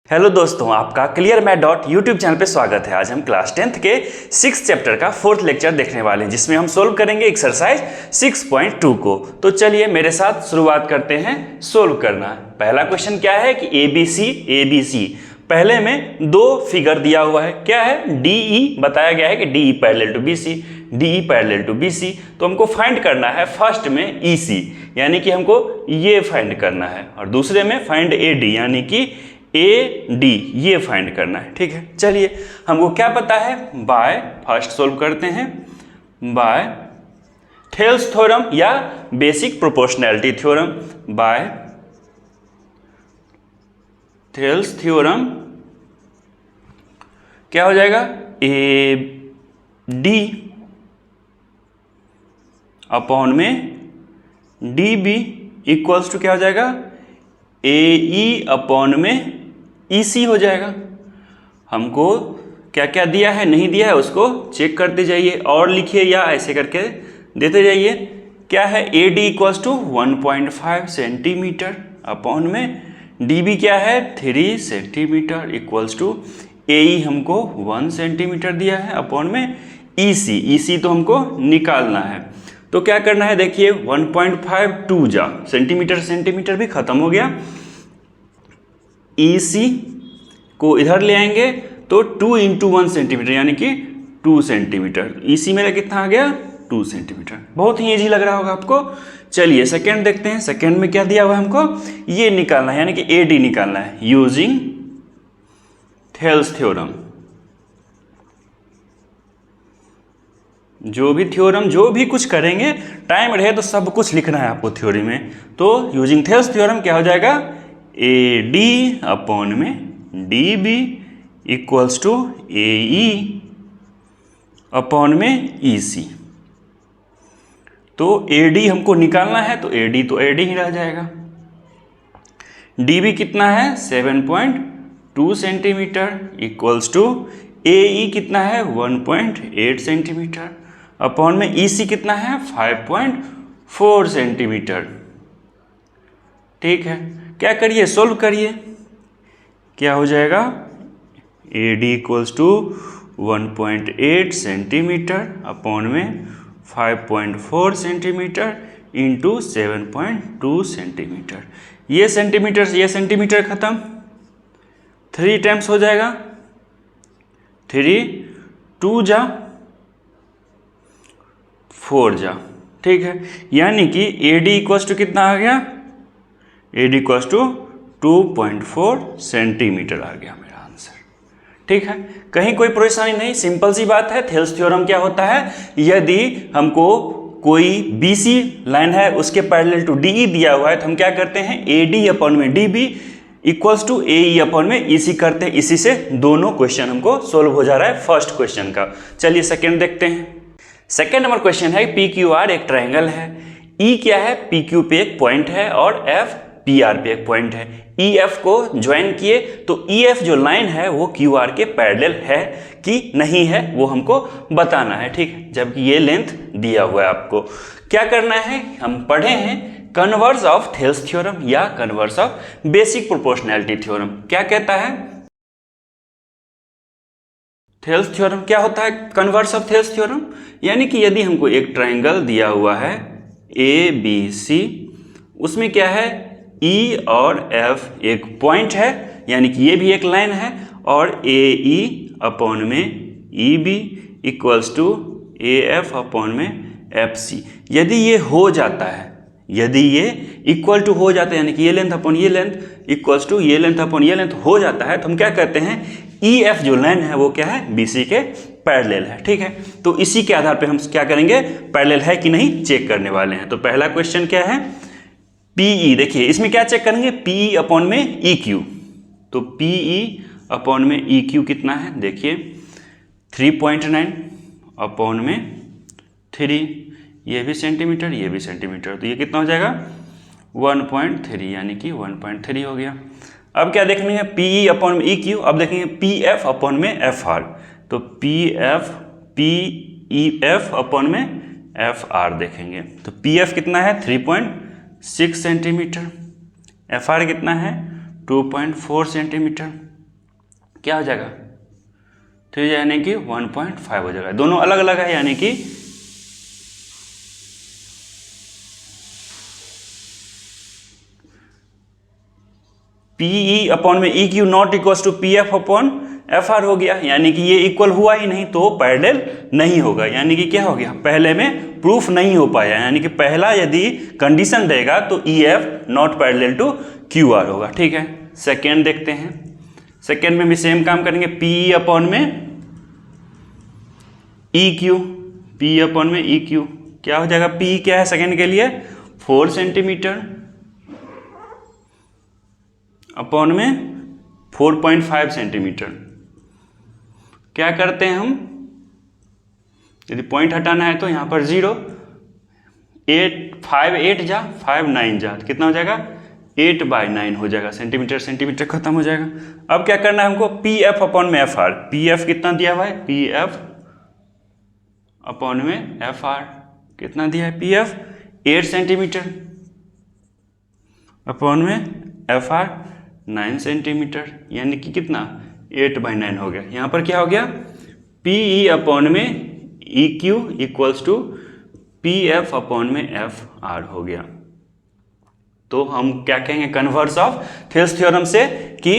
Hello दोस्तों, आपका clear math dot YouTube channel पे स्वागत है। आज हम क्लास 10th के 6th चैप्टर का 4th लेक्चर देखने वाले हैं, जिसमें हम सोल्व करेंगे एक्सरसाइज 6.2 को। तो चलिए मेरे साथ शुरुआत करते हैं सोल्व करना। पहला क्वेश्चन क्या है कि ABC पहले में दो फिगर दिया हुआ है। क्या है? DE बताया गया है कि DE parallel to BC, DE parallel to BC। तो हमको फाइंड करना है फर्स्ट में EC, यानी कि हमको ये फाइंड करना है, और दूसरे में फाइंड AD यानी कि AD ये फाइंड करना है। ठीक है, चलिए हमको क्या पता है, बाय फर्स्ट सोल्व करते हैं बाय थेल्स थ्योरम या basic proportionality theorem. By Thales theorem क्या हो जाएगा, AD अपॉन में DB इक्वल्स टू क्या हो जाएगा, AE अपॉन में EC हो जाएगा। हमको क्या क्या दिया है, नहीं दिया है, उसको चेक करते जाइए और लिखिए या ऐसे करके देते जाइए। क्या है, AD equals to 1.5 centimetre upon में DB क्या है 3 सेंटीमीटर इक्वल्स टू AE हमको 1 सेंटीमीटर दिया है अपॉन में EC तो हमको निकालना है। तो क्या करना है, देखिए 1.5 2 जा सेंटीमीटर भी खत्म हो गया। EC को इधर ले आएंगे तो 2 × 1 सेंटीमीटर यानी कि 2 सेंटीमीटर। EC मेरा कितना आ गया, 2 सेंटीमीटर। बहुत ही इजी लग रहा होगा आपको। चलिए सेकेंड देखते हैं। सेकेंड में क्या दिया हुआ है, हमको ये निकालना है यानी कि AD निकालना है यूजिंग थेल्स थ्योरम। जो भी थ्योरम, जो भी कुछ करेंगे, टाइम रहे तो सब कुछ लिखना है आपको थ्योरी में। तो यूजिंग थेल्स थ्योरम क्या हो जाएगा, AD अपॉन में DB equals to AE upon में EC। तो AD हमको निकालना है तो AD ही रह जाएगा। DB कितना है 7.2 सेंटीमीटर इक्वल्स टू AE कितना है 1.8 सेंटीमीटर अपॉन में EC कितना है 5.4 सेंटीमीटर। ठीक है, क्या करिए, सोल्व करिए। क्या हो जाएगा, AD equals to 1.8 centimetre upon में 5.4 सेंटीमीटर इंटू 7.2 सेंटीमीटर। ये सेंटीमीटर खत्म, 3 टाइम्स हो जाएगा, 3 2 जा 4 जा। ठीक है, यानी कि AD इक्वल्स टू कितना आ गया, AD इक्वल्स टू 2.4 सेंटीमीटर आ गया मेरा आंसर। ठीक है, कहीं कोई परेशानी नहीं, सिंपल सी बात है। थेल्स थ्योरम क्या होता है, यदि हमको कोई BC लाइन है उसके पैरेलल टू DE दिया हुआ है तो हम क्या करते हैं, AD अपॉन में DB equals to AE upon में EC करते हैं। इसी से दोनों क्वेश्चन हमको सोल्व हो जा रहा है फर्स्ट क्वेश्चन का। चलिए सेकेंड देखते हैं। सेकेंड नंबर क्वेश्चन है, PQR एक ट्रायंगल है। E क्या है, PQ पे एक पॉइंट है और F PR पे एक पॉइंट है। EF को ज्वाइन किए तो EF जो लाइन है वो QR के पैरेलल है कि नहीं है वो हमको बताना है। ठीक है, जबकि ये लेंथ दिया हुआ है आपको। क्या करना है, हम पढ़े हैं कन्वर्स ऑफ थेल्स थ्योरम या converse of basic proportionality theorem. क्या कहता है, थेल्स थ्योरम क्या होता है, कन्वर्स ऑफ थेल्स थ्योरम यानी कि यदि हमको एक ट्रायंगल दिया हुआ है ABC, उसमें क्या है E और F एक पॉइंट है यानी कि ये भी एक लाइन है, और AE अपॉन में EB equals to AF upon में FC। यदि ये हो जाता है, यदि ये इक्वल टू हो जाता है यानी कि ये लेंथ अपॉन ये लेंथ इक्वल्स टू ये लेंथ अपॉन ये लेंथ हो जाता है, तो हम क्या कहते हैं EF जो लाइन है वो क्या है BC के पैरेलल है। ठीक है, तो इसी के आधार पे हम क्या करेंगे, पैरेलल है कि नहीं चेक करने वाले हैं। तो पहला क्वेश्चन क्या है, PE, देखिए इसमें क्या चेक करेंगे, PE अपॉन में EQ। तो PE अपॉन में EQ कितना है, देखिए 3.9 अपॉन में 3, ये भी सेंटीमीटर ये भी सेंटीमीटर, तो ये कितना हो जाएगा 1.3 यानी कि 1.3 हो गया। अब क्या देखेंगे, PE अपॉन में EQ। अब देखेंगे PF अपॉन में FR। तो PEF अपॉन में FR देखेंगे तो PF कितना है 3.6 सेंटीमीटर, FR कितना है 2.4 सेंटीमीटर। क्या हो जाएगा 3 यानी कि 1.5 हो जाएगा। दोनों अलग अलग है यानी कि PE अपॉन में EQ not equal to PF upon FR हो गया, यानी कि ये इक्वल हुआ ही नहीं तो पैरेलल नहीं होगा, यानी कि क्या हो गया पहले में प्रूफ नहीं हो पाया, यानी कि पहला यदि कंडीशन देगा तो EF not parallel to QR होगा। ठीक है, सेकेंड देखते हैं। सेकेंड में भी सेम काम करेंगे, PE अपॉन में EQ, PE अपॉन में EQ क्या हो जाएगा, PE क्या है सेकेंड के लिए 4 सेंटीमीटर अपॉन में 4.5 सेंटीमीटर। क्या करते हैं हम, यदि पॉइंट हटाना है तो यहाँ पर 0, 5 8 जा 5 9 जा कितना हो जाएगा 8/9 हो जाएगा, सेंटीमीटर सेंटीमीटर खत्म हो जाएगा। अब क्या करना है हमको, PF अपॉन में FR, PF कितना दिया हुआ है, PF अपॉन में FR कितना दिया है, PF 8 सेंटीमीटर अपॉन में FR 9 सेंटीमीटर, यानी कि कितना 8/9 हो गया। यहाँ पर क्या हो गया, PE अपॉन में EQ equals to PF upon में FR हो गया। तो हम क्या कहेंगे कन्वर्स ऑफ थेल्स थ्योरम से कि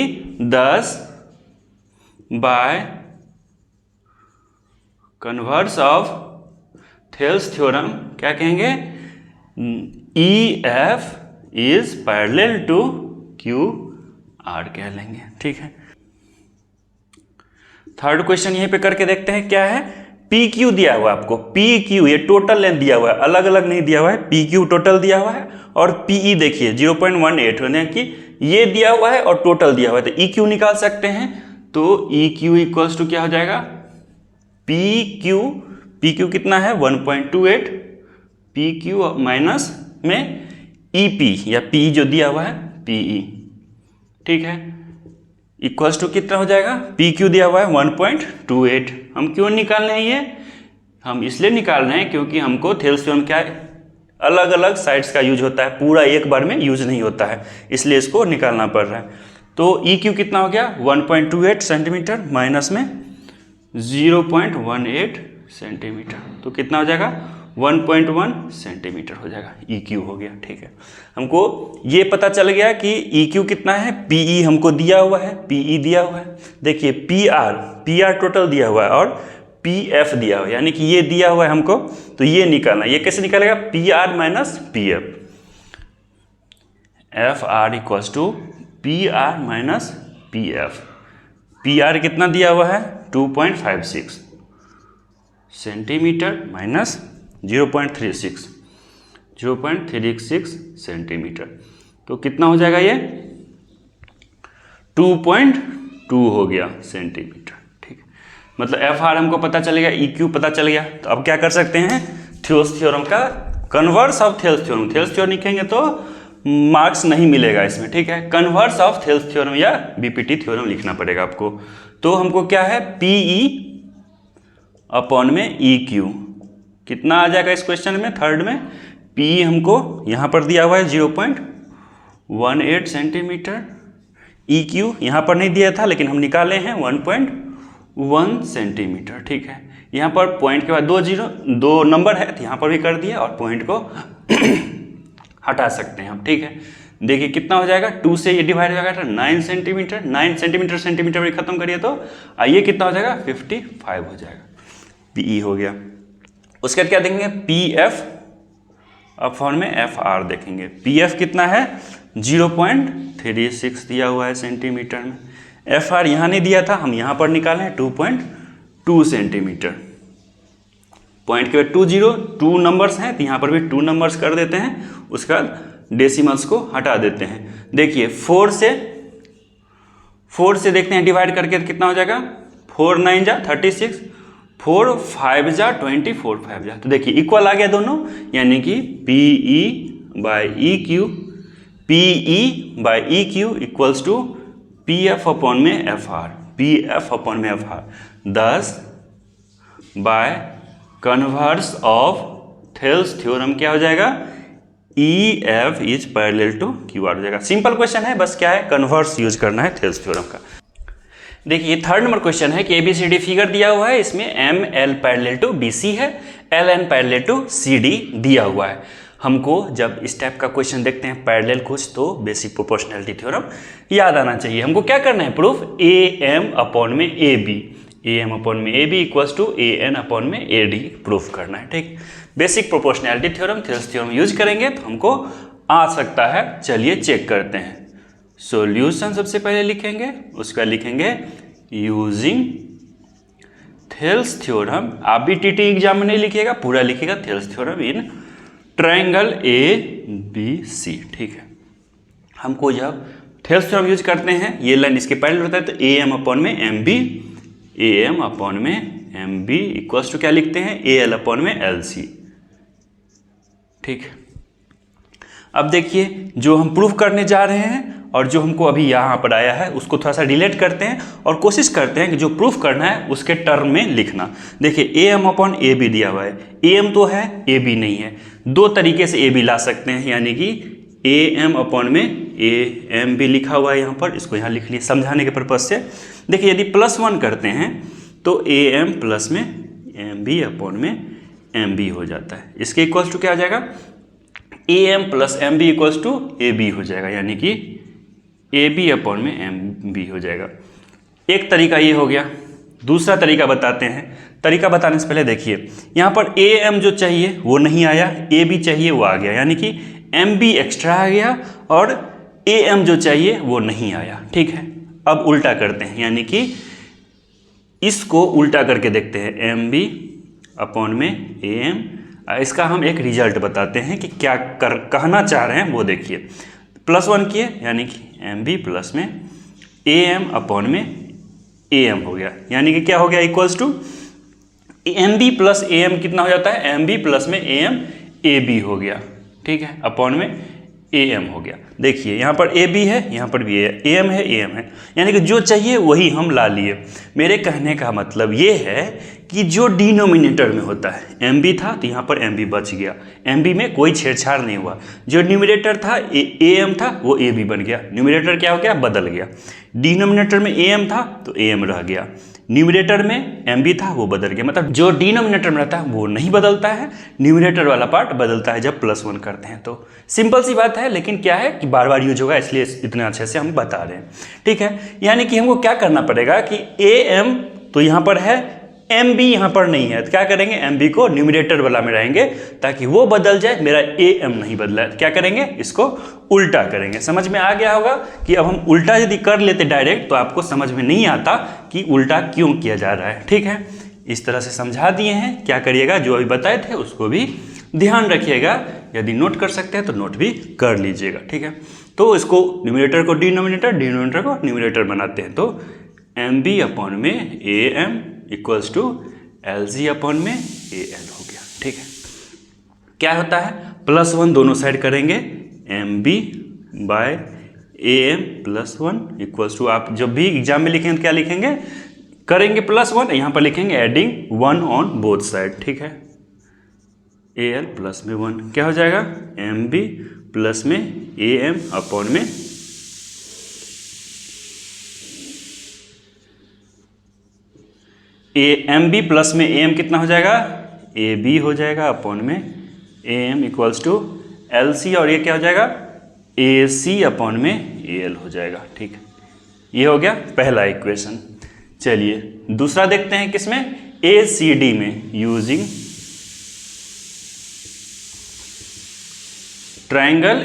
10 by converse of Thales theorem क्या कहेंगे, EF is parallel to QR कह लेंगे। ठीक है, थर्ड क्वेश्चन यहीं पे करके देखते हैं क्या है, PQ दिया हुआ है आपको, PQ ये टोटल लेंथ दिया हुआ है, अलग अलग नहीं दिया हुआ है, PQ टोटल दिया हुआ है और PE देखिए 0.18 होने की ये दिया हुआ है और टोटल दिया हुआ है, तो EQ निकाल सकते हैं। तो EQ इक्वल्स टू क्या हो जाएगा, PQ कितना है 1.28, PQ माइनस में EP या PE जो दिया हुआ है PE, ठीक है, इक्वल्स टू कितना हो जाएगा, PQ दिया हुआ है 1.28। हम क्यों निकाल रहे हैं ये, हम इसलिए निकाल रहे हैं क्योंकि हमको थेल्स थ्योरम क्या है अलग अलग साइड्स का यूज होता है, पूरा एक बार में यूज नहीं होता है, इसलिए इसको निकालना पड़ रहा है। तो EQ कितना हो गया 1.28 सेंटीमीटर माइनस में 0.18 सेंटीमीटर, तो कितना हो जाएगा 1.1 सेंटीमीटर हो जाएगा, EQ हो गया। ठीक है, हमको ये पता चल गया कि EQ कितना है, PE हमको दिया हुआ है, PE दिया हुआ है, देखिए PR टोटल दिया हुआ है और PF दिया हुआ है, यानी कि ये दिया हुआ है हमको, तो ये निकालना, ये कैसे निकालेगा, PR minus PF, FR equals to PR minus PF। PR कितना दिया हुआ है 2.56 सेंटीमीटर माइनस 0.36 सेंटीमीटर, तो कितना हो जाएगा ये 2.2 हो गया सेंटीमीटर। ठीक है, मतलब FR हमको पता चलेगा, EQ पता चल गया। तो अब क्या कर सकते हैं, थेल्स थ्योरम का converse of Thales theorem, Thales theorem लिखेंगे तो मार्क्स नहीं मिलेगा इसमें। ठीक है, कन्वर्स ऑफ थेल्स थ्योरम या BPT थ्योरम लिखना पड़ेगा आपको। तो हमको क्या है, PE अपॉन में EQ कितना आ जाएगा इस क्वेश्चन में, थर्ड में PE हमको यहाँ पर दिया हुआ है 0.18 सेंटीमीटर, EQ यहाँ पर नहीं दिया था लेकिन हम निकाले हैं 1.1 सेंटीमीटर। ठीक है, यहाँ पर पॉइंट के बाद 2 नंबर है तो यहाँ पर भी कर दिया और पॉइंट को हटा सकते हैं हम। ठीक है, देखिए कितना हो जाएगा, 2 से ये डिवाइड हो जाएगा 9 सेंटीमीटर, 9 सेंटीमीटर सेंटीमीटर भी खत्म करिए तो ये कितना हो जाएगा 55 हो जाएगा, PE हो गया। उसके बाद क्या देखेंगे, PF अपॉन में FR देखेंगे, PF कितना है 0.36 दिया हुआ है सेंटीमीटर में, FR यहाँ नहीं दिया था, हम यहाँ पर निकाले हैं 2.2 सेंटीमीटर, पॉइंट के बाद 2 नंबर्स हैं तो यहाँ पर भी 2 नंबर्स कर देते हैं, उसके बाद डेसिमल्स को हटा देते हैं। देखिए 4 से देखते हैं डिवाइड करके कितना हो जाएगा, 4 9 जा 36, 4 5 जा 24, 5 जा, तो देखिए इक्वल आ गया दोनों, यानी कि PE by EQ equals to PF upon में FR, PF अपॉन में FR 10 by converse of Thales theorem क्या हो जाएगा, EF is parallel to QR हो जाएगा। सिंपल क्वेश्चन है, बस क्या है कन्वर्स यूज करना है थेल्स थ्योरम का। देखिए थर्ड नंबर क्वेश्चन है कि ABCD फिगर दिया हुआ है, इसमें ML पैरेलल टू BC है, LN पैरेलल टू CD दिया हुआ है। हमको जब इस टाइप का क्वेश्चन देखते हैं पैरेलल कुछ, तो बेसिक प्रोपोर्शनैलिटी थ्योरम याद आना चाहिए। हमको क्या करना है, प्रूफ AM अपॉन में AB, AM अपॉन में AB equals to AN upon में AD प्रूफ करना है। ठीक, basic proportionality theorem, Thales theorem use करेंगे तो हमको आ सकता है। चलिए चेक करते हैं। सॉल्यूशन सबसे पहले लिखेंगे, उसका लिखेंगे यूजिंग थेल्स थ्योरम। आप भी TT एग्जाम में नहीं लिखिएगा, पूरा लिखिएगा Thales theorem in triangle ABC। ठीक है, हमको जब थेल्स थ्योरम यूज करते हैं, ये लाइन इसके पैरेलल होता है, तो AM अपॉन में MB, AM अपॉन में MB इक्वल्स टू क्या लिखते हैं, AL अपॉन में LC। ठीक, अब देखिए जो हम प्रूफ करने जा रहे हैं और जो हमको अभी यहाँ पर आया है उसको थोड़ा सा रिलेट करते हैं और कोशिश करते हैं कि जो प्रूफ करना है उसके टर्म में लिखना। देखिए AM अपॉन AB दिया हुआ है, AM तो है, AB नहीं है। दो तरीके से AB ला सकते हैं, यानी कि AM अपॉन में AMB लिखा हुआ है यहाँ पर, इसको यहाँ लिख लिए समझाने के पर्पज से। देखिए यदि +1 करते हैं तो AM प्लस में MB अपॉन में MB हो जाता है। इसके इक्वल्स टू क्या हो जाएगा, AM plus MB equals to AB हो जाएगा, यानी कि AB अपॉन में MB हो जाएगा। एक तरीका ये हो गया। दूसरा तरीका बताते हैं। तरीका बताने से पहले देखिए यहाँ पर AM जो चाहिए वो नहीं आया, AB चाहिए वो आ गया, यानी कि MB एक्स्ट्रा आ गया और AM जो चाहिए वो नहीं आया। ठीक है, अब उल्टा करते हैं, यानी कि इसको उल्टा करके देखते हैं, MB अपॉन में AM। इसका हम एक रिजल्ट बताते हैं कि क्या कहना चाह रहे हैं वो देखिए। +1 किए यानी कि MB प्लस में AM अपॉन में AM हो गया, यानी कि क्या हो गया, equals to MB plus AM कितना हो जाता है, MB प्लस में AM AB हो गया। ठीक है, अपॉन में AM हो गया। देखिए यहाँ पर AB है, यहाँ पर भी AM है, AM है, यानी कि जो चाहिए वही हम ला लिए। मेरे कहने का मतलब ये है कि जो डिनोमिनेटर में होता है, MB था तो यहाँ पर MB बच गया, MB में कोई छेड़छाड़ नहीं हुआ। जो न्यूमरेटर था AM था वो AB बन गया, न्यूमरेटर क्या हो गया, बदल गया। डिनोमिनेटर में AM था तो AM रह गया, न्यूमरेटर में MB था वो बदल गया। मतलब जो डिनोमिनेटर में रहता है वो नहीं बदलता है, न्यूमरेटर वाला पार्ट बदलता है जब +1 करते हैं। तो सिंपल सी बात है, लेकिन क्या है कि बार बार यूज होगा इसलिए इतने अच्छे से हम बता रहे हैं। ठीक है, यानी कि हमको क्या करना पड़ेगा कि AM तो यहाँ पर है, MB यहाँ पर नहीं है, तो क्या करेंगे, MB को न्यूमरेटर वाला में रहेंगे ताकि वो बदल जाए, मेरा AM नहीं बदला है। क्या करेंगे, इसको उल्टा करेंगे। समझ में आ गया होगा कि अब हम उल्टा यदि कर लेते डायरेक्ट तो आपको समझ में नहीं आता कि उल्टा क्यों किया जा रहा है। ठीक है, इस तरह से समझा दिए हैं। क्या करिएगा, जो अभी बताए थे उसको भी ध्यान रखिएगा, यदि नोट कर सकते हैं तो नोट भी कर लीजिएगा। ठीक है, तो इसको न्यूमरेटर को डिनोमिनेटर, डिनोमिनेटर को न्यूमरेटर बनाते हैं, तो MB अपॉन में AM equals to LC upon में AL हो गया। ठीक है, क्या होता है, +1 दोनों साइड करेंगे, MB by AM +1 equals to, आप जब भी एग्जाम में लिखेंगे तो क्या लिखेंगे, करेंगे +1, यहाँ पर लिखेंगे एडिंग 1 ऑन बोथ साइड। ठीक है, AL प्लस में 1 क्या हो जाएगा, MB प्लस में AM अपॉन में MB प्लस में AM कितना हो जाएगा, AB हो जाएगा अपॉन में AM इक्वल्स टू LC, और ये क्या हो जाएगा, AC अपॉन में AL हो जाएगा। ठीक, ये हो गया पहला इक्वेशन। चलिए दूसरा देखते हैं, किसमें, ACD में, यूजिंग ट्रायंगल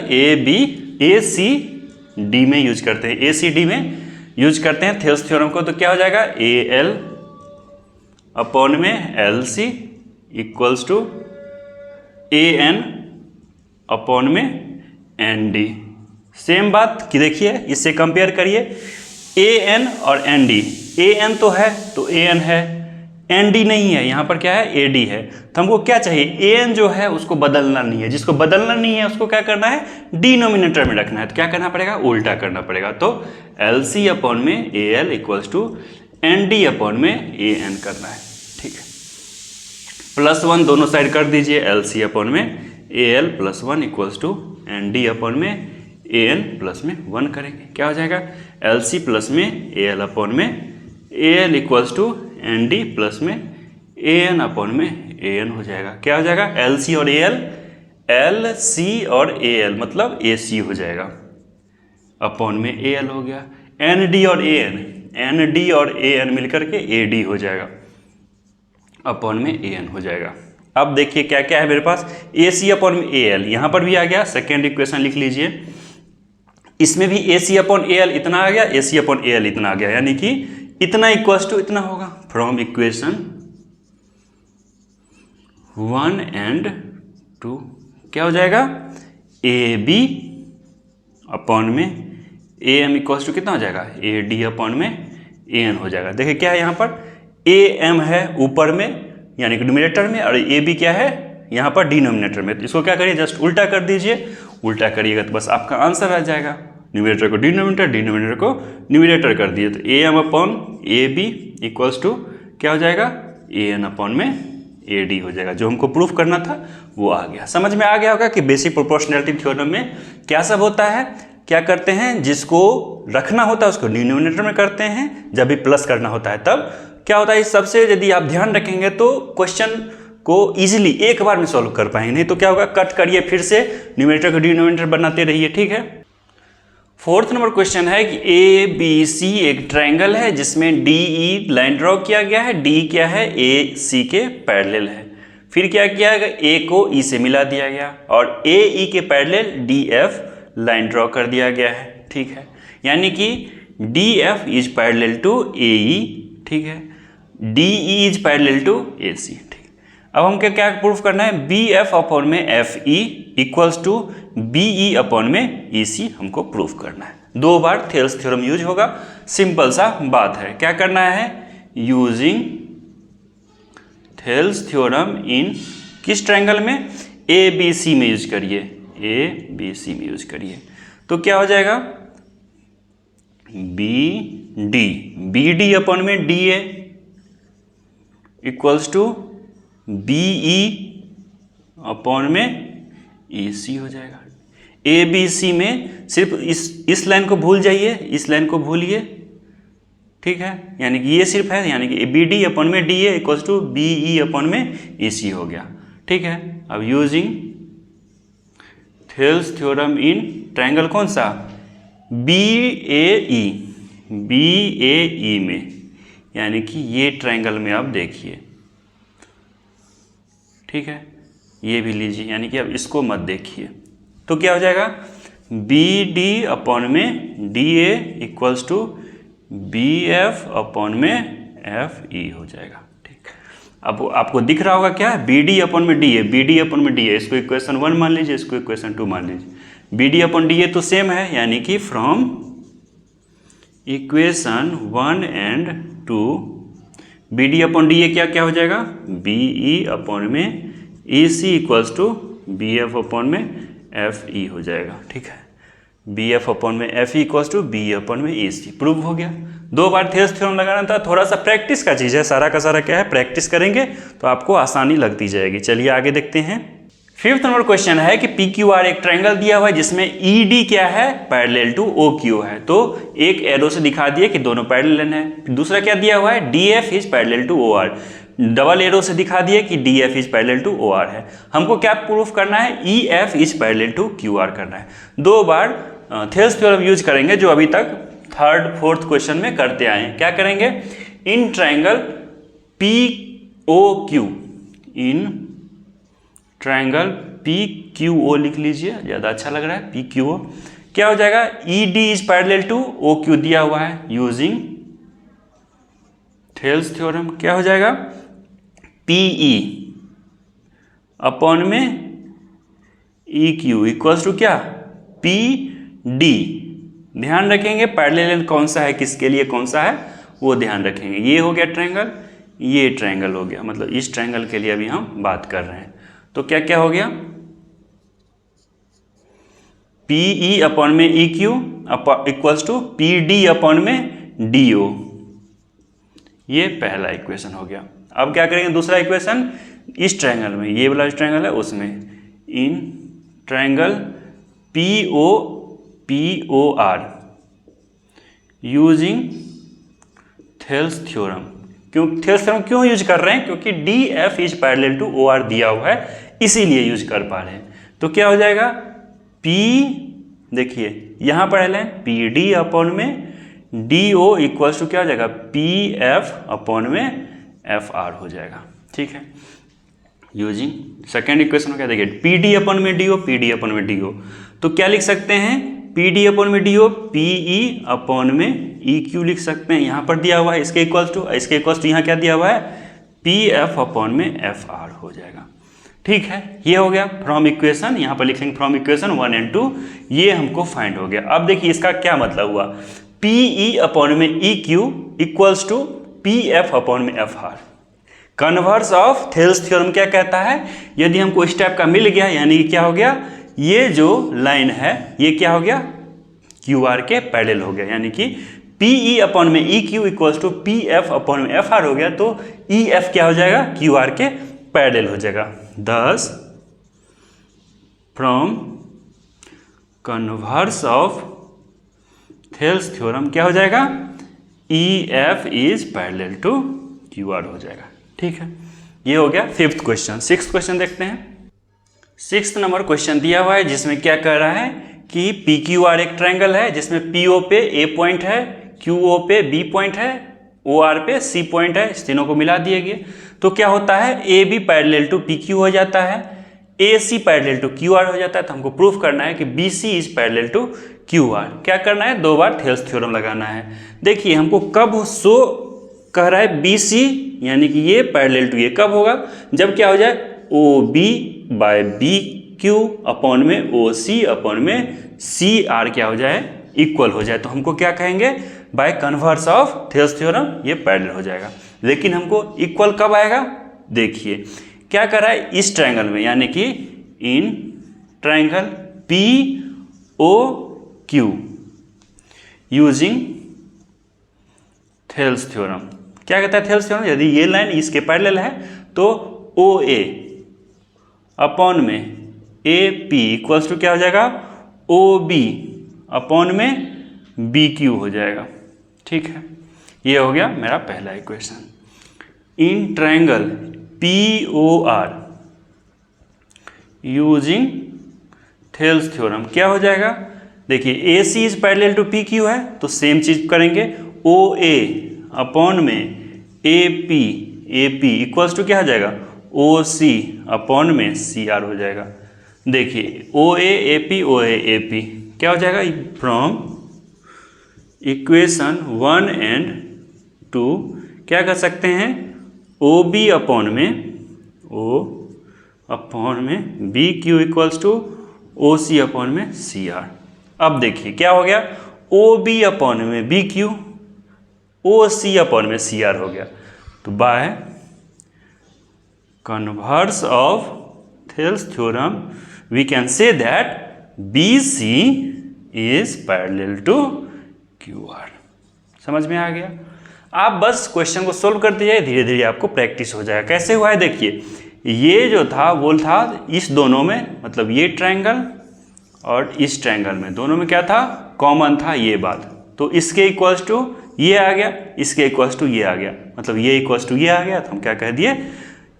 ACD में यूज करते हैं, ACD में यूज करते हैं थेल्स थ्योरम को। तो क्या हो जाएगा, AL अपॉन में LC equals to AN upon में ND। सेम बात कि देखिए इससे कंपेयर करिए, AN और ND, AN तो है तो AN है, ND नहीं है, यहाँ पर क्या है, AD है। तो हमको क्या चाहिए, AN जो है उसको बदलना नहीं है, जिसको बदलना नहीं है उसको क्या करना है, डिनोमिनेटर में रखना है। तो क्या करना पड़ेगा, उल्टा करना पड़ेगा। तो LC अपॉन में AL equals to ND upon में AN करना है। ठीक है, +1 दोनों साइड कर दीजिए, LC अपॉन में AL +1 equals to ND upon में AN प्लस में 1 करेंगे, क्या हो जाएगा, LC प्लस में AL अपॉन में A L equals to N D plus में ए एन अपॉन में ए एन हो जाएगा। क्या हो जाएगा? एल सी और ए एल, एल सी और ए एल मतलब ए सी हो जाएगा, अपॉन में ए एल हो गया। एन डी और ए एन, एन डी और ए एन मिलकर के ए डी हो जाएगा, अपॉन में ए एन हो जाएगा। अब देखिए क्या क्या है मेरे पास, ए सी अपॉन में ए एल, यहाँ पर भी आ गया। सेकेंड इक्वेशन लिख लीजिए, इसमें भी ए सी अपॉन ए एल इतना आ गया, ए सी अपॉन ए एल इतना आ गया, यानी कि इतना इक्वल्स टू इतना होगा। फ्रॉम इक्वेशन 1 एंड 2 क्या हो जाएगा? ए बी अपॉन में ए एम इक्वल्स टू कितना हो जाएगा? ए डी अपॉन में ए एन हो जाएगा। देखिए क्या है यहाँ पर, ए एम है ऊपर में यानी कि डिनोमिनेटर में, और ए बी क्या है यहाँ पर डिनोमिनेटर में। तो इसको क्या करिए, जस्ट उल्टा कर दीजिए। उल्टा करिएगा तो बस आपका आंसर आ जाएगा। न्यूमरेटर को डिनोमिनेटर, डिनोमिनेटर को न्यूमरेटर कर दिए तो A M upon A B equals to क्या हो जाएगा? ए एन अपॉन में ए डी हो जाएगा। जो हमको प्रूफ करना था वो आ गया। समझ में आ गया होगा कि बेसिक प्रोपोर्शनैलिटी थ्योरम में क्या सब होता है। क्या करते हैं, जिसको रखना होता है उसको डिनोमिनेटर में करते हैं, जब भी प्लस करना होता है तब क्या होता है। इस सबसे यदि आप ध्यान रखेंगे तो क्वेश्चन को इजीली एक बार में सॉल्व कर पाएंगे, नहीं तो क्या होगा, कट करिए फिर से न्यूमरेटर को डिनोमिनेटर बनाते रहिए। ठीक है। फोर्थ नंबर क्वेश्चन है कि ए बी सी एक ट्रायंगल है जिसमें डी ई लाइन ड्रॉ किया गया है। डी क्या है? ए सी के पैरेलल है। फिर क्या किया है, ए को ई से मिला दिया गया और ए ई के parallel D F line draw कर दिया गया है। ठीक है, यानी कि D F is parallel to A E. ठीक है, D E is parallel to A C. ठीक, अब हमको क्या प्रूफ करना है, बी एफ अपॉन में F E equals to B E upon में ई सी हमको प्रूफ करना है। 2 बार थेल्स थ्योरम यूज होगा, सिंपल सा बात है। क्या करना है, यूजिंग थेल्स थ्योरम इन किस ट्रायंगल में, ए बी सी में यूज करिए, ए बी सी में यूज करिए। तो क्या हो जाएगा, बी डी अपॉन में D A equals to B E upon में ए सी हो जाएगा। ए बी सी में सिर्फ इस लाइन को भूल जाइए, इस लाइन को भूलिए। ठीक है, यानी कि ये सिर्फ है, यानी कि बी डी अपॉन में D A equals to B E upon में ए सी हो गया। ठीक है, अब using Thales theorem in triangle कौन सा, बी ए ई में, यानी कि ये ट्रायंगल में आप देखिए। ठीक है, ये भी लीजिए, यानी कि अब इसको मत देखिए। तो क्या हो जाएगा, बी डी अपॉन में D A equals to B F upon में एफ ई हो जाएगा। ठीक, अब आपको दिख रहा होगा क्या, बी डी अपॉन में D A, B D upon में डी ए, इसको इक्वेशन 1 मान लीजिए, इसको इक्वेशन 2 मान लीजिए। B D upon D A तो सेम है, यानी कि from equation 1 and 2 B D upon D A क्या क्या हो जाएगा, बी ई अपॉन में E C equals to B F upon में एफ ई हो जाएगा। ठीक है, बी एफ अपॉन में F E equals to B upon में ई सी, प्रूव हो गया। 2 बार थेल्स थ्योरम लगाना था, थोड़ा सा प्रैक्टिस का चीज़ है, सारा का सारा क्या है, प्रैक्टिस करेंगे तो आपको आसानी लगती जाएगी। चलिए आगे देखते हैं। 5th नंबर क्वेश्चन है कि पी क्यू आर एक ट्रायंगल दिया हुआ है जिसमें ई डी क्या है, पैरेलल टू ओ क्यू है। तो एक एरो से दिखा दिए कि दोनों पैरेलल है। दूसरा क्या दिया हुआ है, D F is parallel to O R, double arrow से दिखा दिए कि D F is parallel to O R है। हमको क्या प्रूफ करना है, E F is parallel to Q R करना है। 2 बार थेल्स थ्योरम यूज करेंगे जो अभी तक 3rd 4th क्वेश्चन में करते आए हैं। क्या करेंगे, in triangle P O Q, in triangle P Q O लिख लीजिए, ज़्यादा अच्छा लग रहा है, पी क्यू ओ। क्या हो जाएगा, E D is parallel to O Q दिया हुआ है, यूजिंग थेल्स थ्योरम क्या हो जाएगा, पी ई अपॉन में ई क्यू इक्वल्स टू क्या, पी डी। ध्यान रखेंगे पैरेलल कौन सा है, किसके लिए कौन सा है वो ध्यान रखेंगे। ये हो गया ट्रायंगल, ये ट्रायंगल हो गया, मतलब इस ट्रायंगल के लिए अभी हम बात कर रहे हैं। तो क्या क्या हो गया, पी ई अपॉन में E Q equals to P D upon में डी ओ, ये पहला इक्वेशन हो गया। अब क्या करेंगे, दूसरा इक्वेशन इस ट्रायंगल में, ये वाला ट्रायंगल है उसमें, in triangle P O R using Thales theorem. Thales theorem क्यों यूज कर रहे हैं? क्योंकि D F is parallel to O R दिया हुआ है, इसीलिए यूज कर पा रहे हैं। तो क्या हो जाएगा, पी, देखिए यहां पर है पी डी अपॉन में डी ओ इक्वल्स टू क्या हो जाएगा, पी एफ अपॉन में एफ आर हो जाएगा। ठीक है, यूजिंग सेकेंड इक्वेशन में क्या देखिए, पी डी अपॉन में D O, P D upon में डी ओ, तो क्या लिख सकते हैं, पी डी अपॉन में D O P E upon में ई क्यू लिख सकते हैं, यहाँ पर दिया हुआ है इसके इक्वल्स टू यहाँ क्या दिया हुआ है, पी एफ अपॉन में एफ आर हो जाएगा। ठीक है, ये हो गया फ्रॉम इक्वेशन, यहाँ पर लिखेंगे फ्रॉम इक्वेशन 1 and 2, ये हमको फाइंड हो गया। अब देखिए इसका क्या मतलब हुआ, पी ई अपॉन में E Q equals to P F upon में F R. Converse of Thales theorem क्या कहता है, यदि हमको इस टाइप का मिल गया, यानी कि क्या हो गया, ये जो लाइन है ये क्या हो गया, क्यू आर के पैरेलल हो गया, यानी कि पी ई अपॉन में E Q equals to P F upon में एफ आर हो गया, तो ई एफ क्या हो जाएगा, क्यू आर के पैरेलल हो जाएगा। दस from converse of Thales theorem क्या हो जाएगा, E F is parallel to Q R हो जाएगा। ठीक है, ये हो गया फिफ्थ क्वेश्चन। सिक्स्थ क्वेश्चन देखते हैं। सिक्स्थ नंबर क्वेश्चन दिया हुआ है जिसमें क्या कह रहा है कि पी क्यू आर एक ट्रायंगल है जिसमें पी ओ पे ए पॉइंट है, क्यू ओ पे बी पॉइंट है, ओ आर पे सी पॉइंट है, इस तीनों को मिला दिए गए। तो क्या होता है, A B parallel to P Q हो जाता है, A C parallel to Q R हो जाता है। तो हमको प्रूफ करना है कि B C is parallel to Q R. क्या करना है, 2 बार थेल्स थ्योरम लगाना है। देखिए हमको कब शो कह रहा है बी सी, यानी कि ये पैरेलल टू ये कब होगा, जब क्या हो जाए, O B by B Q upon में ओ सी अपॉन में सी आर क्या हो जाए, इक्वल हो जाए। तो हमको क्या कहेंगे, bye converse of Thales theorem ये पैरेलल हो जाएगा। लेकिन हमको इक्वल कब आएगा, देखिए क्या कर रहा है इस ट्रायंगल में, यानी कि in triangle P O Q using Thales theorem. क्या कहता है थेल्स थ्योरम, यदि ये लाइन इसके पैरेलल है तो ओ ए अपॉन में ए पी इक्वल्स टू क्या हो जाएगा, ओ बी अपॉन में बी क्यू हो जाएगा। ठीक है, ये हो गया मेरा पहला equation. In triangle P O R using Thales theorem क्या हो जाएगा, देखिए A C is parallel to P Q है तो सेम चीज करेंगे, ओ ए अपॉन में ए पी इक्वल्स टू क्या हो जाएगा, ओ सी अपॉन में सी आर हो जाएगा। देखिए ओ A P O A P क्या हो जाएगा, फ्रॉम इक्वेशन 1 and 2 क्या कर सकते हैं, ओ बी अपॉन में B Q equals to O C upon में सी आर। अब देखिए क्या हो गया, ओ बी अपॉन में B Q, O C upon में सी आर हो गया। तो by converse of Thales theorem we can say that B C is parallel to Q R. समझ में आ गया। आप बस क्वेश्चन को सोल्व करते जाइए, धीरे धीरे आपको प्रैक्टिस हो जाएगा। कैसे हुआ है देखिए, ये जो था वो था इस दोनों में, मतलब ये ट्रायंगल और इस ट्रायंगल में, दोनों में क्या था, कॉमन था ये बात। तो इसके इक्वल्स टू ये आ गया, इसके इक्वल्स टू ये आ गया, मतलब ये इक्वल्स टू ये आ गया। तो हम क्या कह दिए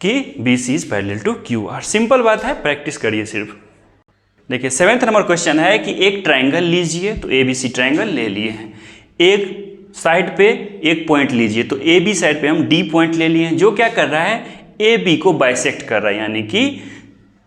कि B C is parallel to Q R. Simple बात है, प्रैक्टिस करिए सिर्फ। देखिए 7th नंबर क्वेश्चन है कि एक ट्रायंगल लीजिए, तो ए बी सी ट्रायंगल ले लिए हैं, एक साइड पे एक पॉइंट लीजिए, तो ए बी साइड पे हम डी पॉइंट ले लिए हैं, जो क्या कर रहा है, ए बी को बाइसेक्ट कर रहा है, यानी कि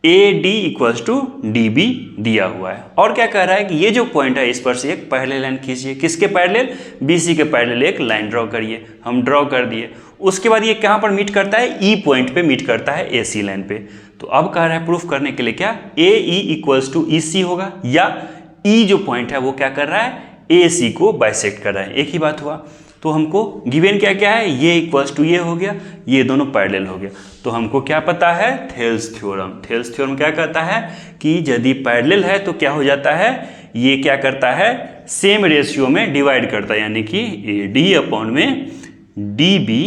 A D equals to D B दिया हुआ है। और क्या कह रहा है कि ये जो पॉइंट है इस पर से एक पैरेलल लाइन खींचिए, किसके पैरेलल, बी सी के पैरेलल एक लाइन ड्रॉ करिए। हम ड्रॉ कर दिए, उसके बाद ये कहाँ पर मीट करता है, ई पॉइंट पे मीट करता है ए सी लाइन पे। तो अब कह रहा है प्रूफ करने के लिए क्या, ए ई इक्वल्स टू ई सी होगा, या ई जो पॉइंट है वो क्या कर रहा है, ए सी को बाइसेक्ट कर रहा है। एक ही बात हुआ। तो हमको गिवन क्या क्या है, ये इक्वल्स टू ये हो गया, ये दोनों पैरेलल हो गया। तो हमको क्या पता है, थेल्स थ्योरम। थेल्स थ्योरम क्या कहता है कि यदि पैरेलल है तो क्या हो जाता है, ये क्या करता है, सेम रेशियो में डिवाइड करता है, यानी कि ए डी अपॉन में D B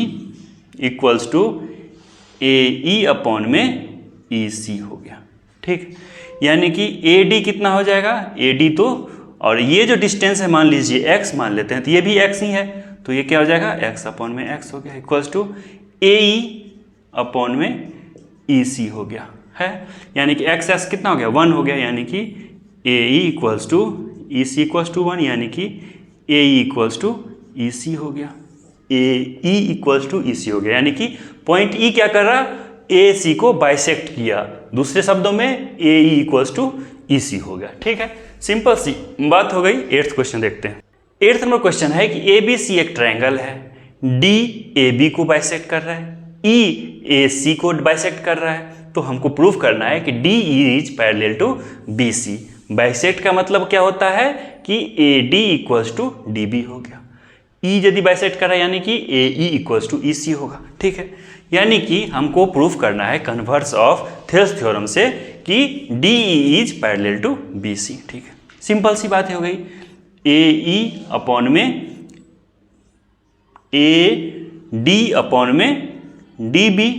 equals to A E upon में ई सी हो गया। ठीक, यानी कि ए डी कितना हो जाएगा, ए डी तो, और ये जो डिस्टेंस है मान लीजिए x मान लेते हैं, तो ये भी x ही है, तो ये क्या हो जाएगा, एक्स अपॉन में एक्स हो गया equals to A E upon में ई सी हो गया है, यानी कि एक्स एस कितना हो गया 1 हो गया, यानी कि A E equals to E C equals to 1, यानी कि A E equals to E सी हो गया, ए ई इक्वल्स टू ई सी हो गया, यानी कि पॉइंट ई क्या कर रहा, ए सी को बाइसेक्ट किया, दूसरे शब्दों में ए ई इक्वल्स टू ई सी हो गया। ठीक है, सिंपल सी बात हो गई। 8th क्वेश्चन देखते हैं। 8th नंबर क्वेश्चन है कि ए बी सी एक ट्रायंगल है, डी ए बी को बाइसेक्ट कर रहा है, ई ए सी को बाइसेक्ट कर रहा है, तो हमको प्रूव करना है कि D E is parallel to B C. Bisect का मतलब क्या होता है कि A D equals to D B हो गया, ई यदि बाइसेक्ट कर रहा है यानी कि A E equals to E सी होगा। ठीक है, यानी कि हमको प्रूफ करना है कन्वर्स ऑफ थेल्स थ्योरम से कि D E is parallel to B C. ठीक है, सिंपल सी बात हो गई, ए ई अपॉन में ए डी अपॉन में डी बी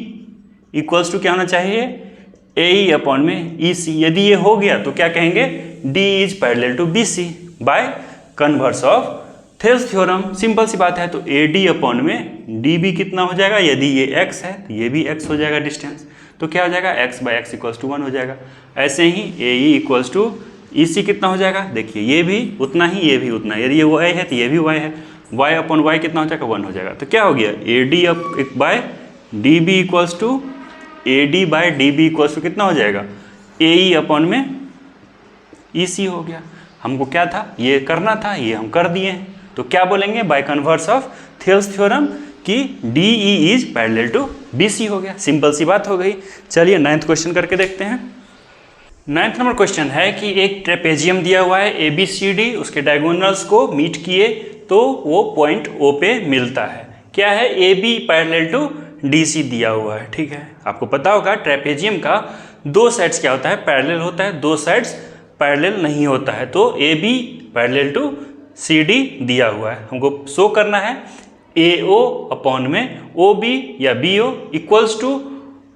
इक्वल्स टू क्या होना चाहिए, ए ई अपॉन में ई सी। यदि ये हो गया तो क्या कहेंगे, D is parallel to B C by converse of Thales theorem. Simple सी बात है, तो ए डी अपॉन में डी बी कितना हो जाएगा, यदि ये x है तो ये भी x हो जाएगा डिस्टेंस, तो क्या हो जाएगा x by X equals to 1 हो जाएगा। ऐसे ही ए ई इक्वल्स टू ई सी कितना हो जाएगा, देखिए ये भी उतना ही ये भी उतना, यदि ये y है तो ये भी y है, y अपॉन y कितना हो जाएगा 1 हो जाएगा। तो क्या हो गया, A D up by D B equals to A D by D B equals to कितना हो जाएगा, ए ई अपॉन में ई सी हो गया। हमको क्या था, ये करना था, ये हम कर दिए हैं, तो क्या बोलेंगे by converse of Thales theorem कि D E is parallel to B C हो गया। सिंपल सी बात हो गई। चलिए 9th क्वेश्चन करके देखते हैं। 9th नंबर क्वेश्चन है कि एक ट्रेपेजियम दिया हुआ है ए बी सी डी, उसके डायगोनल्स को मीट किए तो वो पॉइंट ओ पे मिलता है। क्या है, A B parallel to D C दिया हुआ है। ठीक है, आपको पता होगा ट्रेपेजियम का दो साइड्स क्या होता है, पैरेलल होता है, दो साइड्स पैरेलल नहीं होता है। तो A B parallel to C D दिया हुआ है, हमको शो करना है ए ओ अपॉन में ओ बी या B O equals to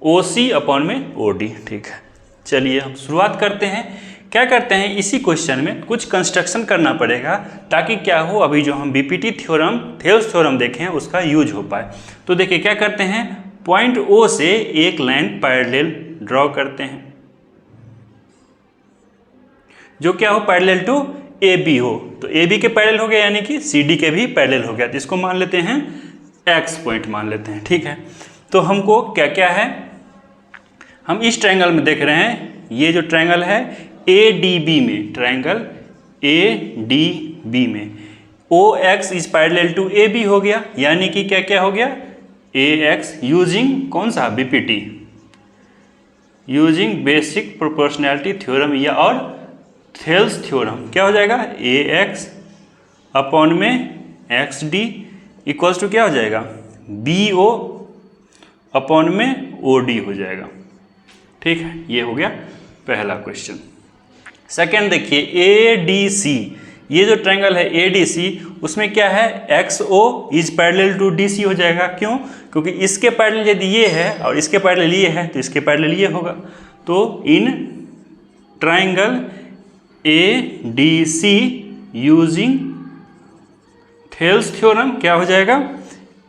O C upon में ओ डी। ठीक है, चलिए हम शुरुआत करते हैं। क्या करते हैं, इसी क्वेश्चन में कुछ कंस्ट्रक्शन करना पड़ेगा ताकि क्या हो, अभी जो हम बीपीटी थ्योरम थेल्स थ्योरम देखें उसका यूज हो पाए। तो देखिए क्या करते हैं, पॉइंट ओ से एक लाइन पैरेलल ड्रॉ करते हैं जो क्या हो, पैरेलल टू ए बी हो। तो ए बी के पैरेलल हो गया, यानी कि सी डी के भी पैरेलल हो गया, तो इसको मान लेते हैं एक्स पॉइंट मान लेते हैं। ठीक है, तो हमको क्या क्या है, हम इस ट्रायंगल में देख रहे हैं, ये जो ट्रायंगल है ए डी बी में, ट्रायंगल ए डी बी में O X is parallel to A B हो गया, यानी कि क्या क्या हो गया, ए एक्स यूजिंग कौन सा, BPT, using basic proportionality theorem या और थेल्स थ्योरम, क्या हो जाएगा, ए एक्स अपॉन में एक्स डी इक्वल्स टू क्या हो जाएगा, बी ओ अपॉन में ओ डी हो जाएगा। ठीक है, ये हो गया पहला क्वेश्चन। सेकेंड देखिए, ए डी सी, ये जो ट्रायंगल है ए डी सी, उसमें क्या है, X O is parallel to D C हो जाएगा। क्यों, क्योंकि इसके पैरेलल यदि ये है और इसके पैरेलल ये है तो इसके पैरेलल ये होगा। तो in triangle A D C using Thales theorem क्या हो जाएगा,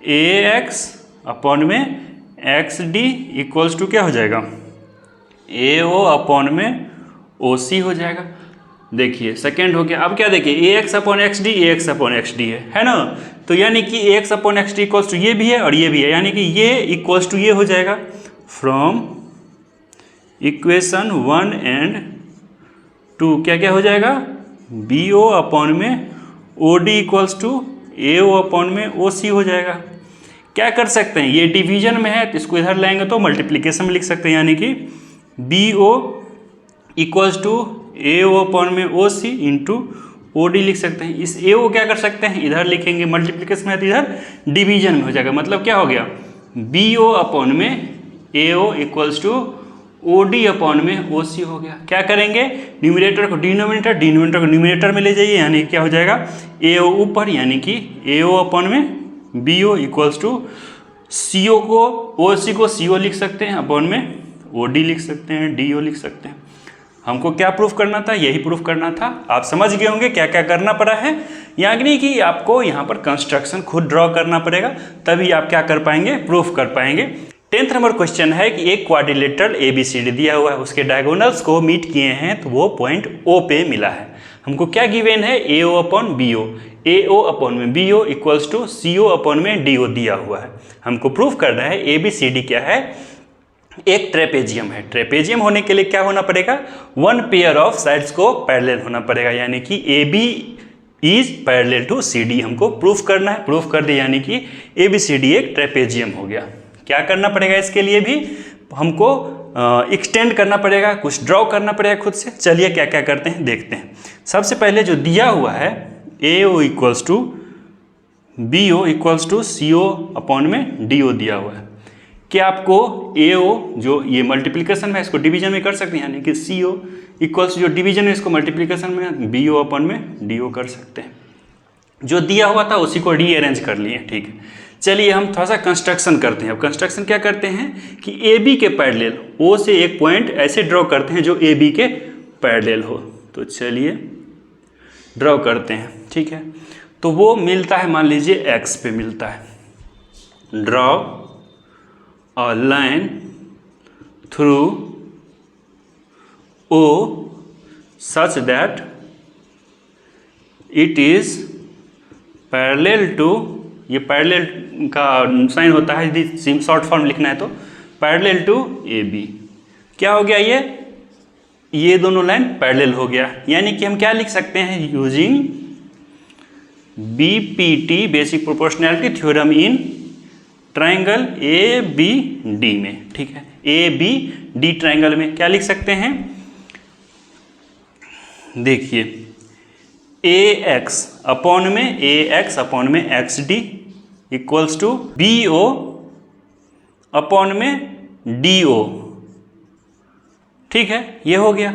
ए एक्स अपॉन में एक्स डी इक्वल्स टू क्या हो जाएगा, ए ओ अपॉन में ओ सी हो जाएगा। देखिए सेकेंड हो गया। अब क्या देखिए, A X upon X D, A X upon X D है ना, तो यानी कि A X upon X D equals to ये भी है और ये भी है, यानी कि ये इक्वल्स टू ये हो जाएगा। फ्रॉम इक्वेशन 1 एंड 2 क्या क्या हो जाएगा, बी ओ अपॉन में O D equals to A O upon में ओ सी हो जाएगा। क्या कर सकते हैं, ये डिवीजन में है तो इसको इधर लाएंगे तो मल्टीप्लिकेशन में लिख सकते हैं, यानी कि B O equals to A O upon में ओ सी इंटू ओ डी लिख सकते हैं। इस ए ओ क्या कर सकते हैं, इधर लिखेंगे, मल्टीप्लिकेशन में तो इधर डिवीजन में हो जाएगा। मतलब क्या हो गया, बी ओ अपॉन में A O equals to O D upon में ओ सी हो गया। क्या करेंगे, न्यूमरेटर को डिनोमिनेटर, डिनोमिनेटर को न्यूमरेटर में ले जाइए, यानी क्या हो जाएगा, ए ओ ऊपर, यानी कि ए ओ अपॉन में बी ओ इक्वल्स टू सी ओ को ओ सी को सी ओ लिख सकते हैं, अपॉन में ओ डी लिख सकते हैं, डी ओ लिख सकते हैं। हमको क्या प्रूफ करना था, यही प्रूफ करना था। आप समझ गए होंगे क्या क्या करना पड़ा है, यानी कि आपको यहाँ पर कंस्ट्रक्शन खुद ड्रॉ करना पड़ेगा, तभी आप क्या कर पाएंगे, प्रूफ कर पाएंगे। 10th नंबर क्वेश्चन है कि एक क्वाड्रिलेटरल ABCD दिया हुआ है, उसके डायगोनल्स को मीट किए हैं तो वो पॉइंट O पे मिला है। हमको क्या गिवन है, AO upon BO, AO upon में BO equals to CO upon में DO दिया हुआ है। हमको प्रूफ करना है ABCD क्या है, एक ट्रेपेजियम है। ट्रेपेजियम होने के लिए क्या होना पड़ेगा, वन पेयर ऑफ साइड्स को पैरेलल होना पड़ेगा, यानी कि AB is parallel to CD हमको प्रूफ करना है। प्रूफ कर दिया यानी कि ABCD एक ट्रेपेजियम हो गया। क्या करना पड़ेगा, इसके लिए भी हमको एक्सटेंड करना पड़ेगा, कुछ ड्रॉ करना पड़ेगा खुद से। चलिए क्या क्या करते हैं देखते हैं। सबसे पहले जो दिया हुआ है AO equals to BO equals to CO upon में DO दिया हुआ है। क्या आपको AO जो ये मल्टीप्लिकेशन में इसको डिवीजन में कर सकते हैं, यानी कि CO इक्वल्स जो डिवीजन में इसको मल्टीप्लिकेशन में BO अपॉन में DO कर सकते हैं। जो दिया हुआ था उसी को रीअरेंज कर लिए, ठीक है। चलिए हम थोड़ा सा कंस्ट्रक्शन करते हैं। अब कंस्ट्रक्शन क्या करते हैं कि AB के पैरेलल O से एक पॉइंट ऐसे ड्रॉ करते हैं जो AB के पैरेलल हो। तो चलिए ड्रॉ करते हैं, ठीक है। तो वो मिलता है, मान लीजिए X पे मिलता है। Draw a line through O such that it is parallel to, ये पैरेलल का साइन होता है यदि शॉर्ट फॉर्म लिखना है तो, पैरेलल टू AB। क्या हो गया, ये दोनों लाइन पैरेलल हो गया, यानी कि हम क्या लिख सकते हैं, using BPT basic proportionality theorem in triangle ABD में, ठीक है। ABD ट्राइंगल में क्या लिख सकते हैं, देखिए AX अपॉन में XD equals to BO upon में DO, ठीक है। ये हो गया।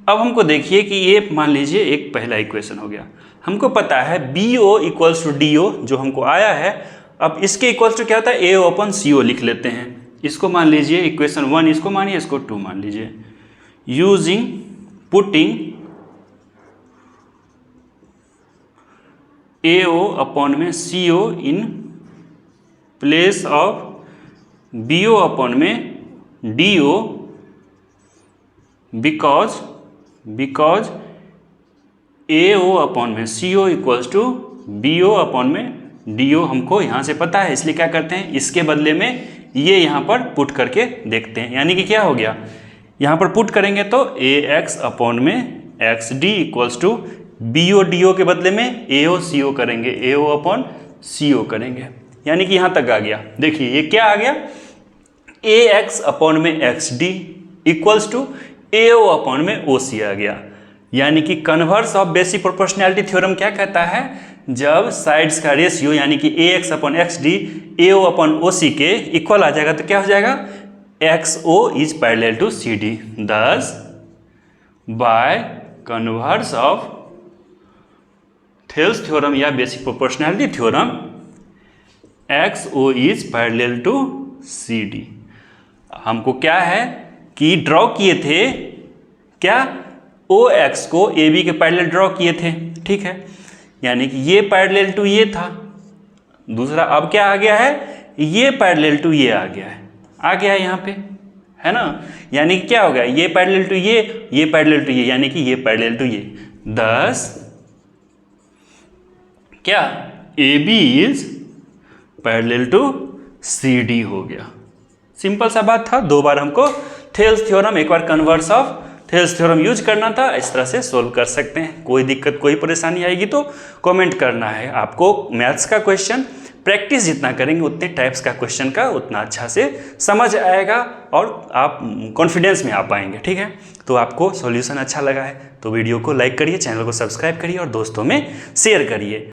अब हमको देखिए कि ये मान लीजिए एक पहला इक्वेशन हो गया। हमको पता है BO इक्वल्स टू DO जो हमको आया है। अब इसके इक्वल्स टू क्या होता है, AO अपॉन CO लिख लेते हैं। इसको मान लीजिए इक्वेशन 1, इसको मानिए, इसको 2 मान लीजिए। यूजिंग पुटिंग AO अपॉन में CO in place of BO upon में DO बिकॉज AO अपॉन में CO equals to BO upon में DO हमको यहाँ से पता है, इसलिए क्या करते हैं, इसके बदले में ये यहाँ पर पुट करके देखते हैं। यानी कि क्या हो गया, यहाँ पर पुट करेंगे तो AX अपॉन में XD equals to BO DO के बदले में AO CO करेंगे, AO अपॉन CO करेंगे, यानी कि यहाँ तक आ गया। देखिए ये क्या आ गया, AX अपॉन में XD equals to AO upon में OC आ गया। यानी कि converse of basic proportionality theorem क्या कहता है, जब साइड्स का रेशियो यानी कि AX upon XD AO upon OC के इक्वल आ जाएगा तो क्या हो जाएगा, XO is parallel to CD। Thus by converse of Thales theorem या basic proportionality theorem XO is parallel to CD। हमको क्या है कि ड्रॉ किए थे क्या, OX को AB के पैरेलल ड्रॉ किए थे, ठीक है। यानी कि ये पैरेलल टू ये था। दूसरा अब क्या आ गया है, ये पैरेलल टू ये आ गया है यहाँ पे, है ना। यानी कि क्या हो गया, ये पैरेलल टू ये पैरेलल टू ये, यानी कि ये पैरेलल टू ये। दस क्या, AB is parallel to CD हो गया। सिंपल सा बात था। 2 बार हमको थेल्स थ्योरम, एक बार converse of Thales theorem use करना था। इस तरह से सोल्व कर सकते हैं। कोई दिक्कत, कोई परेशानी आएगी तो कमेंट करना है। आपको मैथ्स का क्वेश्चन प्रैक्टिस जितना करेंगे उतने टाइप्स का क्वेश्चन का उतना अच्छा से समझ आएगा और आप कॉन्फिडेंस में आ पाएंगे, ठीक है। तो आपको सॉल्यूशन अच्छा लगा है तो वीडियो को लाइक करिए, चैनल को सब्सक्राइब करिए और दोस्तों में शेयर करिए।